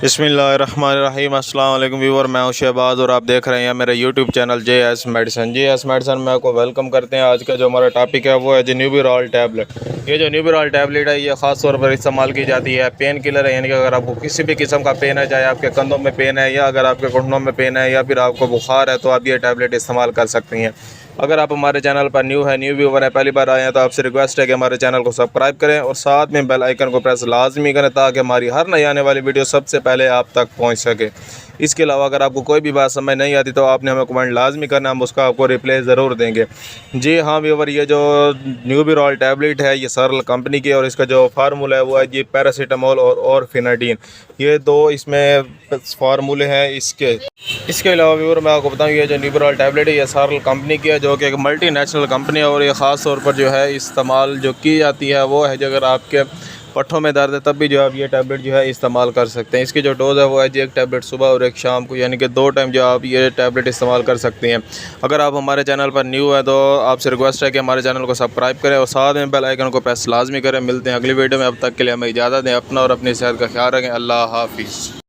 बिस्मिल्लाहिर्रहमानिर्रहीम। अस्सलाम वालेकुम व्यूअर, मैं हूं शहबाज और आप देख रहे हैं मेरा YouTube channel JS medicine. JS medicine में आपको वेलकम करते हैं। आज का जो हमारा टॉपिक है वो है जी न्यूबिरॉल टैबलेट। ये जो न्यूबिरॉल टैबलेट है ये ख़ास तौर पर इस्तेमाल की जाती है, पेन किलर है, यानी कि अगर आपको किसी भी किस्म का पेन है, चाहे आपके कंधों में पेन है या अगर आपके घुटनों में पेन है या फिर आपको बुखार है, तो आप ये टैबलेट इस्तेमाल कर सकती हैं। अगर आप हमारे चैनल पर न्यू व्यूवर है, पहली बार आए हैं, तो आपसे रिक्वेस्ट है कि हमारे चैनल को सब्सक्राइब करें और साथ में बेल आइकन को प्रेस लाजमी करें ताकि हमारी हर नई आने वाली वीडियो सबसे पहले आप तक पहुंच सके। इसके अलावा अगर आपको कोई भी बात समझ नहीं आती तो आपने हमें कमेंट लाजमी करना, हम उसका आपको रिप्लाई ज़रूर देंगे। जी हाँ व्यूवर, ये जो न्यूबिरॉल टैबलेट है ये सरल कंपनी की और इसका जो फार्मूला है वो है जी पैरासीटामोल और फिनाडीन। ये दो इसमें फार्मूले हैं इसके अलावा व्यूअर मैं आपको बताऊँ, ये जो न्यूबिरॉल टैबलेट है ये सरल कंपनी की है, जो कि एक मल्टीनेशनल कंपनी है और ये ख़ास तौर पर जो है इस्तेमाल जो की जाती है वो है, जो अगर आपके पट्ठों में दर्द है तब भी जो आप ये टैबलेट जो है इस्तेमाल कर सकते हैं। इसकी जो डोज़ है वो है जी एक टैबलेट सुबह और एक शाम को, यानी कि 2 टाइम जो आप ये टैबलेट इस्तेमाल कर सकते हैं। अगर आप हमारे चैनल पर न्यू है तो आपसे रिक्वेस्ट है कि हमारे चैनल को सब्सक्राइब करें और साथ में बेल आइकन को प्रेस लाजमी करें। मिलते हैं अगली वीडियो में, अब तक के लिए हमें इजाज़त दें। अपना और अपनी सेहत का ख्याल रखें। अल्लाह हाफिज़।